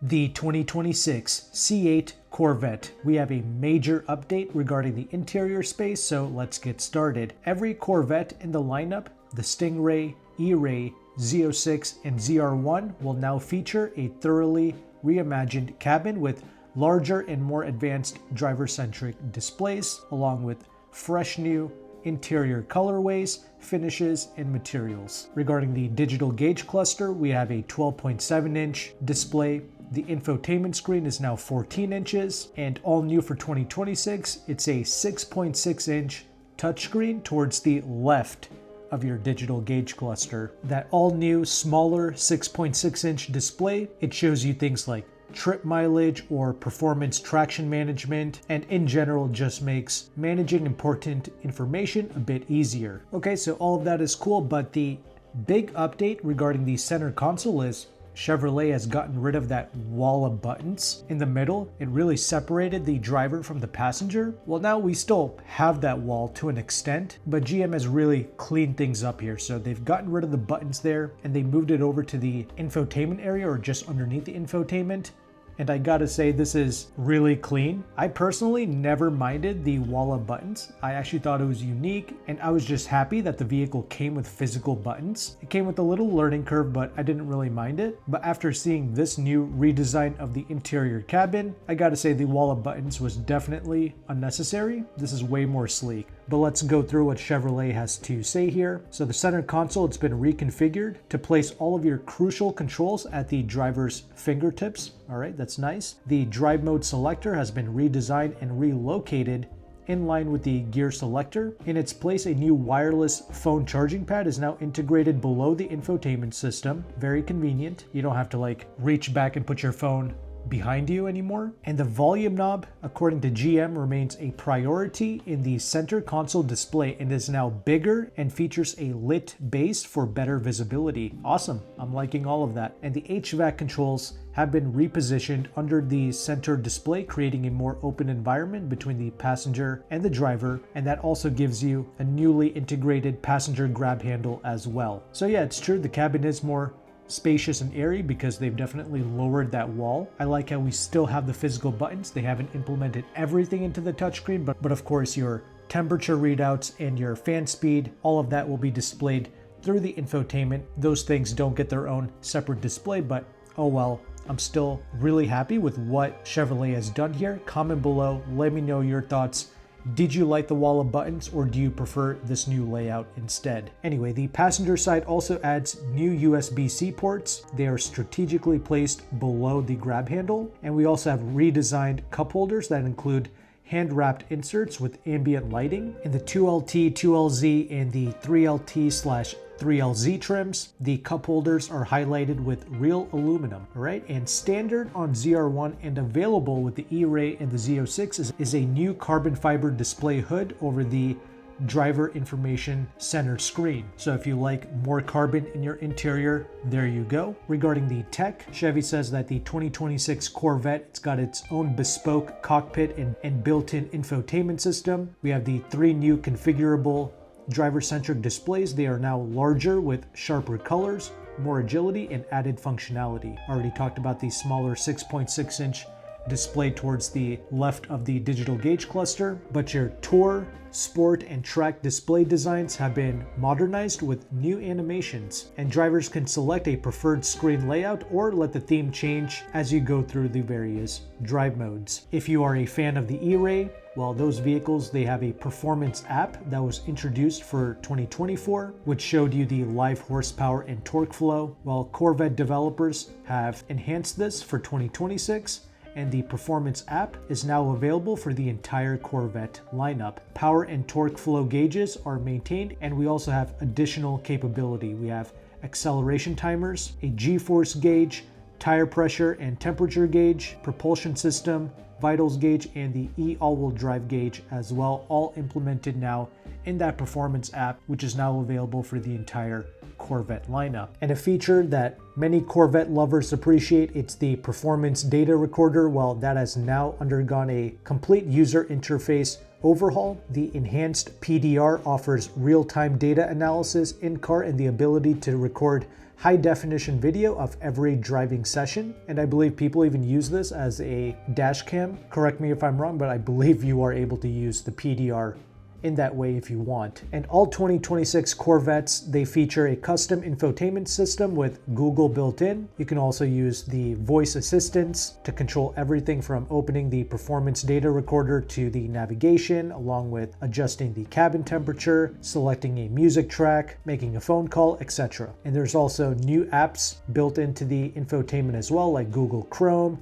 The 2026 C8 Corvette. We have a major update regarding the interior space, so let's get started. Every Corvette in the lineup, the Stingray, E-Ray, Z06, and ZR1 will now feature a thoroughly reimagined cabin with larger and more advanced driver-centric displays, along with fresh new interior colorways, finishes, and materials. Regarding the digital gauge cluster, we have a 12.7-inch display. The infotainment screen is now 14 inches, and all new for 2026, it's a 6.6-inch touchscreen towards the left of your digital gauge cluster. That all new, smaller 6.6-inch display, it shows you things like trip mileage or performance traction management, and in general just makes managing important information a bit easier. Okay, so all of that is cool, but the big update regarding the center console is Chevrolet has gotten rid of that wall of buttons in the middle. It really separated the driver from the passenger. Well, now we still have that wall to an extent, but GM has really cleaned things up here. So they've gotten rid of the buttons there and they moved it over to the infotainment area, or just underneath the infotainment. And I gotta say, this is really clean. I personally never minded the wall of buttons. I actually thought it was unique, and I was just happy that the vehicle came with physical buttons. It came with a little learning curve, but I didn't really mind it. But after seeing this new redesign of the interior cabin, I gotta say the wall of buttons was definitely unnecessary. This is way more sleek. But let's go through what Chevrolet has to say here. So the center console, it's been reconfigured to place all of your crucial controls at the driver's fingertips. All right, that's nice. The drive mode selector has been redesigned and relocated in line with the gear selector. In its place, a new wireless phone charging pad is now integrated below the infotainment system. Very convenient. You don't have to like reach back and put your phone behind you anymore. And the volume knob, according to GM, remains a priority in the center console display and is now bigger and features a lit base for better visibility. Awesome. I'm liking all of that. And the HVAC controls have been repositioned under the center display, creating a more open environment between the passenger and the driver, and that also gives you a newly integrated passenger grab handle as well. So yeah, it's true, the cabin is more spacious and airy because they've definitely lowered that wall. I like how we still have the physical buttons. They haven't implemented everything into the touchscreen, but of course your temperature readouts and your fan speed, all of that will be displayed through the infotainment. Those things don't get their own separate display, but oh well. I'm still really happy with what Chevrolet has done here. Comment below, let me know your thoughts. Did you like the wall of buttons, or do you prefer this new layout instead? Anyway, the passenger side also adds new USB-C ports. They are strategically placed below the grab handle. And we also have redesigned cup holders that include hand-wrapped inserts with ambient lighting. In the 2LT, 2LZ, and the 3LT/3LZ trims, the cup holders are highlighted with real aluminum, all right? And standard on ZR1 and available with the E-Ray and the Z06 is a new carbon fiber display hood over the driver information center screen. So if you like more carbon in your interior, there you go. Regarding the tech, Chevy says that the 2026 Corvette, it's got its own bespoke cockpit and built-in infotainment system. We have the 3 new configurable driver-centric displays. They are now larger with sharper colors, more agility, and added functionality. Already talked about the smaller 6.6-inch display towards the left of the digital gauge cluster, but your Tour, Sport, and Track display designs have been modernized with new animations, and drivers can select a preferred screen layout or let the theme change as you go through the various drive modes. If you are a fan of the E-Ray, well, those vehicles, they have a performance app that was introduced for 2024, which showed you the live horsepower and torque flow. Well, Corvette developers have enhanced this for 2026, and the performance app is now available for the entire Corvette lineup. Power and torque flow gauges are maintained, and we also have additional capability. We have acceleration timers, a G-force gauge, tire pressure and temperature gauge, propulsion system, vitals gauge, and the all-wheel drive gauge as well, all implemented now in that performance app, which is now available for the entire Corvette lineup. And a feature that many Corvette lovers appreciate, it's the performance data recorder. Well, that has now undergone a complete user interface overhaul. The enhanced PDR offers real-time data analysis in-car and the ability to record high definition video of every driving session. And I believe people even use this as a dash cam. Correct me if I'm wrong, but I believe you are able to use the PDR in that way if you want. And all 2026 Corvettes, they feature a custom infotainment system with Google built in. You can also use the voice assistants to control everything from opening the performance data recorder to the navigation, along with adjusting the cabin temperature, selecting a music track, making a phone call, etc. And there's also new apps built into the infotainment as well, like Google Chrome,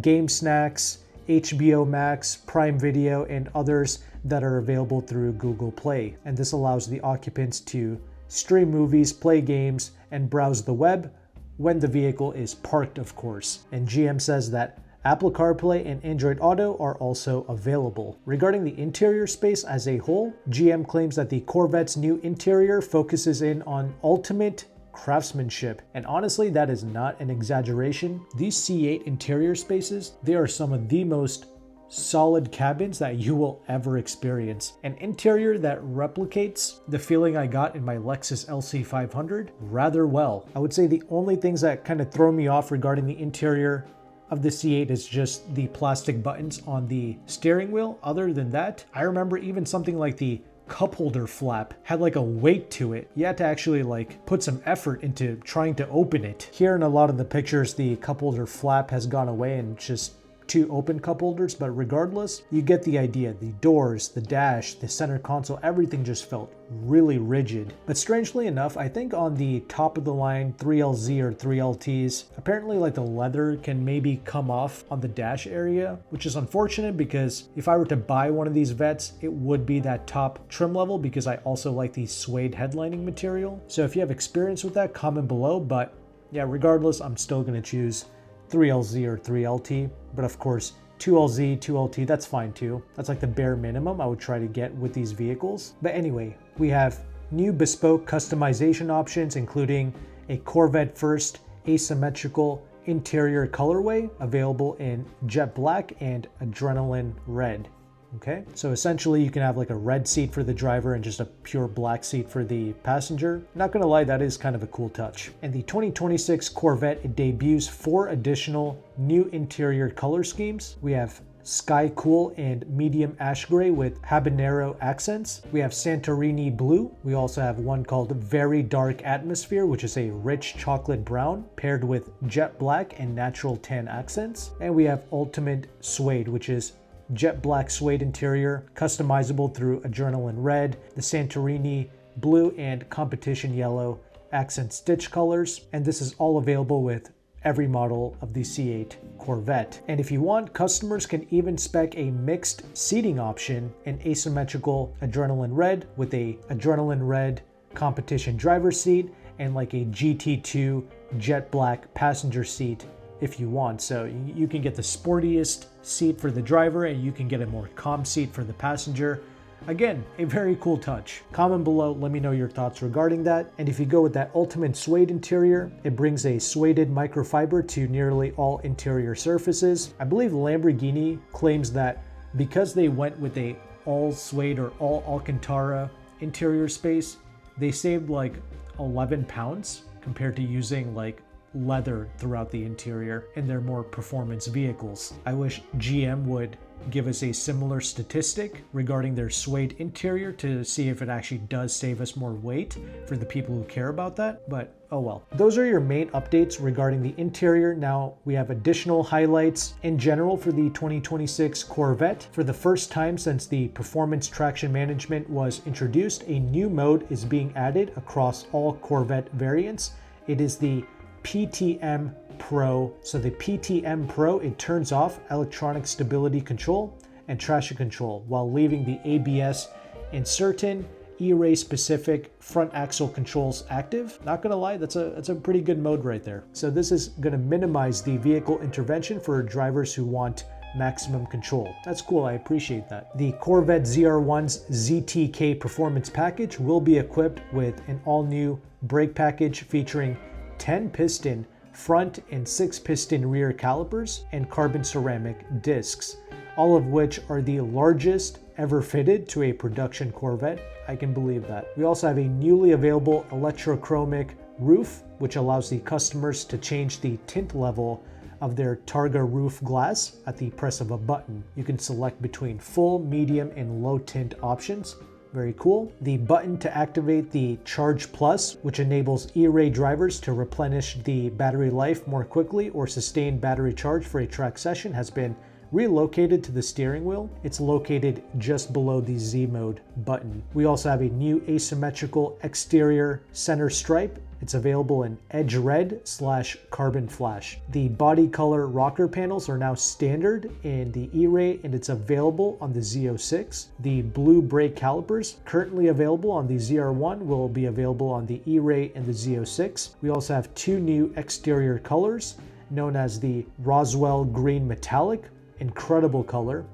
Game Snacks, HBO Max, Prime Video, and others that are available through Google Play. And this allows the occupants to stream movies, play games, and browse the web when the vehicle is parked, of course. And GM says that Apple CarPlay and Android Auto are also available. Regarding the interior space as a whole, GM claims that the Corvette's new interior focuses in on ultimate craftsmanship. And honestly, that is not an exaggeration. These C8 interior spaces, they are some of the most solid cabins that you will ever experience. An interior that replicates the feeling I got in my Lexus LC500 rather well. I would say the only things that kind of throw me off regarding the interior of the C8 is just the plastic buttons on the steering wheel. Other than that, I remember even something like the cup holder flap had like a weight to it. You had to actually like put some effort into trying to open it. Here in a lot of the pictures, the cup holder flap has gone away and just two open cup holders, but regardless, you get the idea. The doors, the dash, the center console, everything just felt really rigid. But strangely enough, I think on the top of the line 3LZ or 3LTs, apparently like the leather can maybe come off on the dash area, which is unfortunate because if I were to buy one of these Vettes, it would be that top trim level because I also like the suede headlining material. So if you have experience with that, comment below. But yeah, regardless, I'm still gonna choose 3LZ or 3LT, but of course 2LZ, 2LT, that's fine too. That's like the bare minimum I would try to get with these vehicles. But anyway, we have new bespoke customization options, including a Corvette first asymmetrical interior colorway available in jet black and adrenaline red. Okay, so essentially you can have like a red seat for the driver and just a pure black seat for the passenger. Not gonna lie, that is kind of a cool touch. And the 2026 Corvette, it debuts 4 additional new interior color schemes. We have Sky Cool and medium ash gray with habanero accents. We have Santorini blue. We also have one called Very Dark Atmosphere, which is a rich chocolate brown paired with jet black and natural tan accents. And we have Ultimate Suede, which is jet black suede interior, customizable through adrenaline red, the Santorini blue, and competition yellow accent stitch colors. And this is all available with every model of the C8 Corvette. And if you want, customers can even spec a mixed seating option, an asymmetrical adrenaline red with a adrenaline red competition driver seat and like a GT2 jet black passenger seat if you want. So you can get the sportiest seat for the driver and you can get a more calm seat for the passenger. Again, a very cool touch. Comment below, let me know your thoughts regarding that. And if you go with that ultimate suede interior, it brings a sueded microfiber to nearly all interior surfaces. I believe Lamborghini claims that because they went with a all suede or all Alcantara interior space, they saved like 11 pounds compared to using like leather throughout the interior in their more performance vehicles. I wish GM would give us a similar statistic regarding their suede interior to see if it actually does save us more weight for the people who care about that, but oh well. Those are your main updates regarding the interior. Now we have additional highlights in general for the 2026 Corvette. For the first time since the performance traction management was introduced, a new mode is being added across all Corvette variants. It is the PTM Pro. So the PTM Pro, it turns off electronic stability control and traction control while leaving the ABS and certain E-Ray specific front axle controls active. Not gonna lie, that's a pretty good mode right there. So this is gonna minimize the vehicle intervention for drivers who want maximum control. That's cool, I appreciate that. The Corvette ZR1's ZTK performance package will be equipped with an all-new brake package featuring 10-piston front and 6-piston rear calipers and carbon ceramic discs, all of which are the largest ever fitted to a production Corvette. I can believe that. We also have a newly available electrochromic roof, which allows the customers to change the tint level of their Targa roof glass at the press of a button. You can select between full, medium, and low tint options. Very cool. The button to activate the Charge Plus, which enables E-Ray drivers to replenish the battery life more quickly or sustain battery charge for a track session, has been relocated to the steering wheel. It's located just below the Z mode button. We also have a new asymmetrical exterior center stripe. It's available in Edge Red / Carbon Flash. The body color rocker panels are now standard in the E-Ray, and it's available on the Z06. The blue brake calipers, currently available on the ZR1, will be available on the E-Ray and the Z06. We also have two new exterior colors, known as the Roswell Green Metallic, incredible color,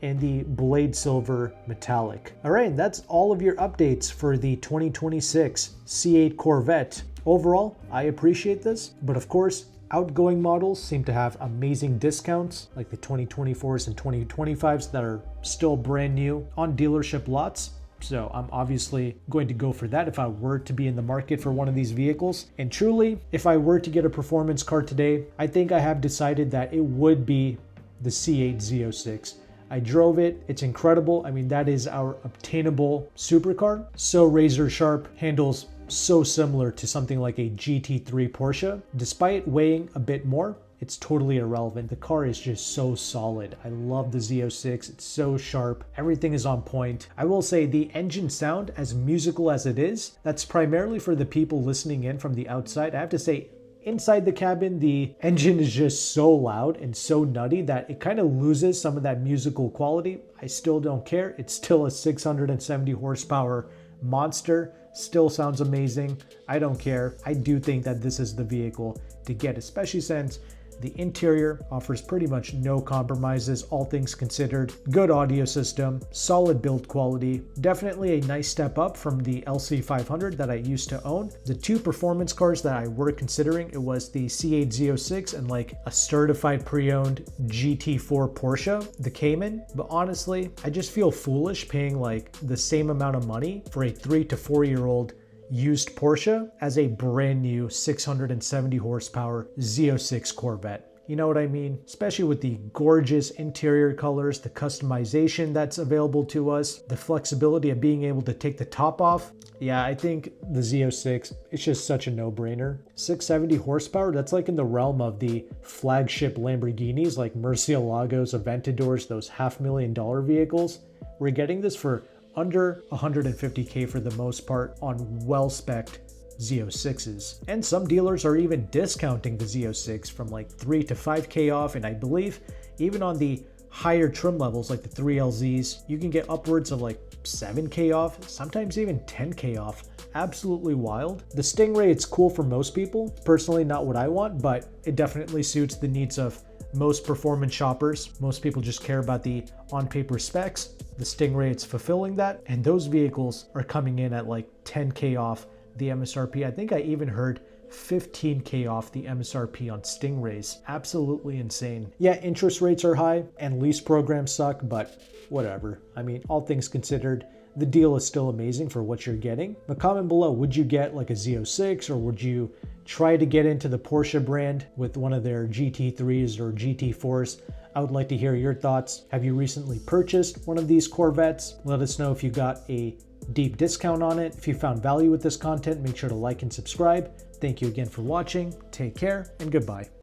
and the Blade Silver Metallic. All right, that's all of your updates for the 2026 C8 Corvette. Overall, I appreciate this, but of course, outgoing models seem to have amazing discounts, like the 2024s and 2025s that are still brand new on dealership lots. So I'm obviously going to go for that if I were to be in the market for one of these vehicles. And truly, if I were to get a performance car today, I think I have decided that it would be the C8 Z06. I drove it, it's incredible. I mean, that is our obtainable supercar. So razor sharp, handles so similar to something like a GT3 Porsche. Despite weighing a bit more, it's totally irrelevant. The car is just so solid. I love the Z06, it's so sharp. Everything is on point. I will say the engine sound, as musical as it is, that's primarily for the people listening in from the outside. I have to say, inside the cabin, the engine is just so loud and so nutty that it kind of loses some of that musical quality. I still don't care. It's still a 670 horsepower monster. Still sounds amazing. I don't care. I do think that this is the vehicle to get, especially since the interior offers pretty much no compromises, all things considered. Good audio system, solid build quality, definitely a nice step up from the LC500 that I used to own. The two performance cars that I were considering, it was the C8 Z06 and like a certified pre-owned GT4 Porsche, the Cayman. But honestly, I just feel foolish paying like the same amount of money for a 3 to 4 year old used Porsche as a brand new 670 horsepower Z06 Corvette. You know what I mean? Especially with the gorgeous interior colors, the customization that's available to us, the flexibility of being able to take the top off. Yeah, I think the Z06, it's just such a no-brainer. 670 horsepower, that's like in the realm of the flagship Lamborghinis like Murcielagos, Aventadors, those $500,000 vehicles. We're getting this for under 150K for the most part on well-spec'd Z06s. And some dealers are even discounting the Z06 from like 3 to 5K off, and I believe even on the higher trim levels like the 3LZs, you can get upwards of like 7K off, sometimes even 10K off. Absolutely wild. The Stingray, it's cool for most people. Personally, not what I want, but it definitely suits the needs of most performance shoppers. Most people just care about the on-paper specs. The Stingray, it's fulfilling that, and those vehicles are coming in at like 10K off the MSRP. I think I even heard 15K off the MSRP on Stingrays. Absolutely insane. Yeah, interest rates are high and lease programs suck, but whatever. I mean, all things considered, the deal is still amazing for what you're getting. But comment below, would you get like a Z06, or would you try to get into the Porsche brand with one of their GT3s or GT4s? I would like to hear your thoughts. Have you recently purchased one of these Corvettes? Let us know if you got a deep discount on it. If you found value with this content, make sure to like and subscribe. Thank you again for watching. Take care and goodbye.